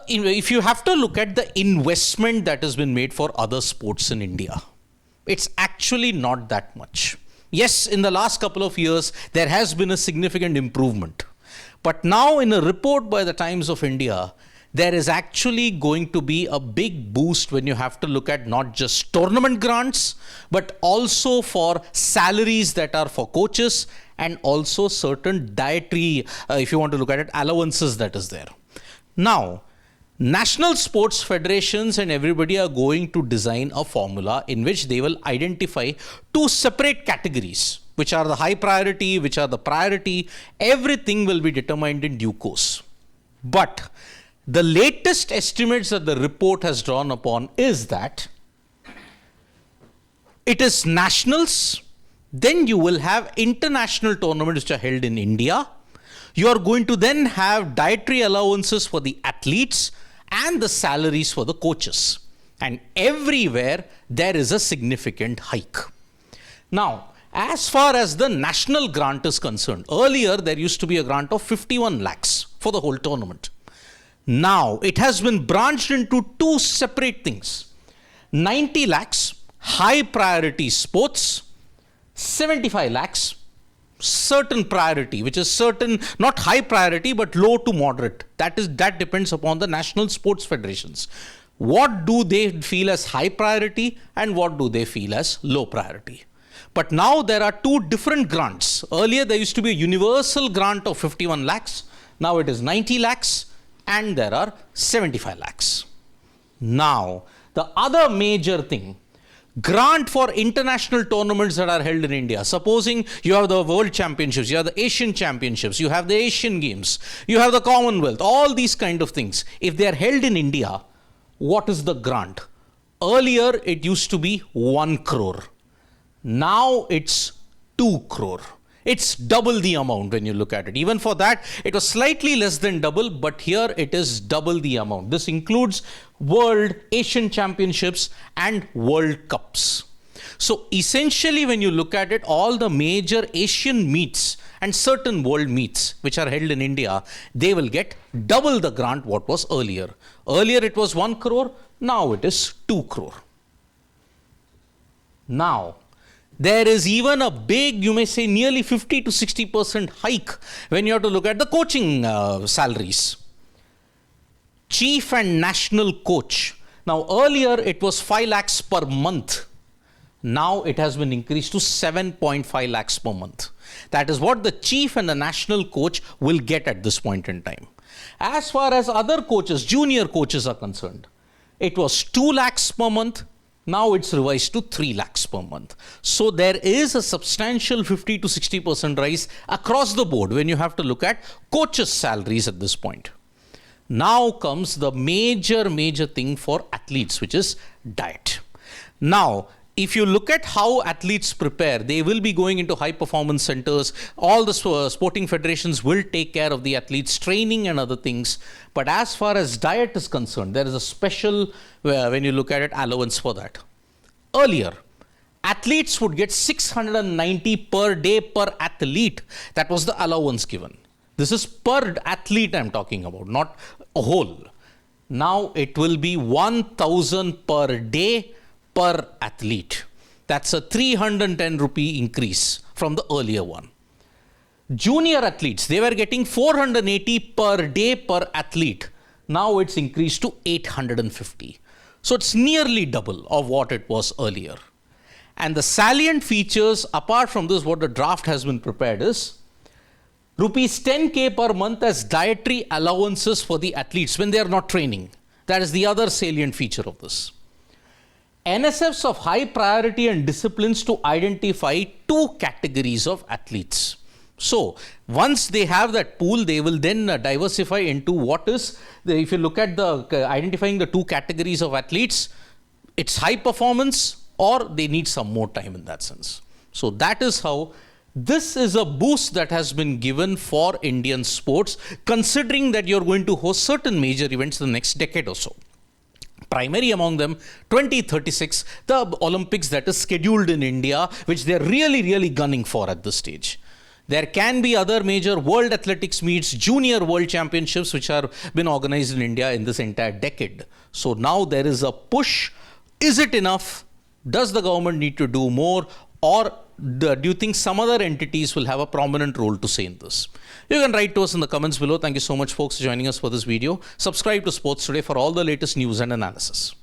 if you have to look at the investment that has been made for other sports in India, it's actually not that much. Yes, in the last couple of years, there has been a significant improvement. But now in a report by the Times of India, there is actually going to be a big boost when you have to look at not just tournament grants, but also for salaries that are for coaches and also certain dietary, if you want to look at it, allowances that is there. Now, national sports federations and everybody are going to design a formula in which they will identify two separate categories, which are the high priority, which are the priority. Everything will be determined in due course. But the latest estimates that the report has drawn upon is that it is nationals, then you will have international tournaments which are held in India. You are going to then have dietary allowances for the athletes and the salaries for the coaches. And everywhere there is a significant hike. Now, as far as the national grant is concerned, earlier there used to be a grant of 51 lakhs for the whole tournament. Now, it has been branched into two separate things. 90 lakhs, high priority sports, 75 lakhs, certain priority, which is certain, not high priority, but low to moderate. That depends upon the national sports federations. What do they feel as high priority and what do they feel as low priority? But now there are two different grants. Earlier there used to be a universal grant of 51 lakhs. Now it is 90 lakhs. And there are 75 lakhs. Now, the other major thing, grant for international tournaments that are held in India. Supposing you have the World Championships, you have the Asian Championships, you have the Asian Games, you have the Commonwealth, all these kind of things. If they are held in India, what is the grant? Earlier, it used to be 1 crore. Now, it's 2 crore. It's double the amount when you look at it. Even for that, it was slightly less than double, but here it is double the amount. This includes World, Asian Championships and World Cups. So essentially, when you look at it, all the major Asian meets and certain world meets which are held in India, they will get double the grant what was earlier. Earlier it was 1 crore, now it is 2 crore. Now, there is even a big, you may say nearly 50 to 60% hike when you have to look at the coaching salaries. Chief and national coach. Now earlier it was 5 lakhs per month. Now it has been increased to 7.5 lakhs per month. That is what the chief and the national coach will get at this point in time. As far as other coaches, junior coaches are concerned, it was 2 lakhs per month. Now it's revised to 3 lakhs per month. So there is a substantial 50 to 60% rise across the board when you have to look at coaches' salaries at this point. Now comes the major thing for athletes, which is diet. Now, if you look at how athletes prepare, they will be going into high performance centers. All the sporting federations will take care of the athletes' training and other things. But as far as diet is concerned, there is a special, when you look at it, allowance for that. Earlier, athletes would get 690 per day per athlete. That was the allowance given. This is per athlete I'm talking about, not a whole. Now it will be 1,000 per day per athlete. That's a 310 rupee increase from the earlier one. Junior athletes, they were getting 480 per day per athlete. Now it's increased to 850. So it's nearly double of what it was earlier. And the salient features, apart from this, what the draft has been prepared is rupees 10k per month as dietary allowances for the athletes when they are not training. That is the other salient feature of this. NSFs of high priority and disciplines to identify 2 categories of athletes. So, once they have that pool, they will then diversify into what is, if you look at the identifying the 2 categories of athletes, it's high performance or they need some more time in that sense. So, that is how this is a boost that has been given for Indian sports, considering that you're going to host certain major events in the next decade or so. Primary among them, 2036, the Olympics that is scheduled in India, which they're really gunning for at this stage. There can be other major world athletics meets, junior world championships, which are been organized in India in this entire decade. So now there is a push. Is it enough? Does the government need to do more? Or do you think some other entities will have a prominent role to say in this? You can write to us in the comments below. Thank you so much, folks, for joining us for this video. Subscribe to Sports Today for all the latest news and analysis.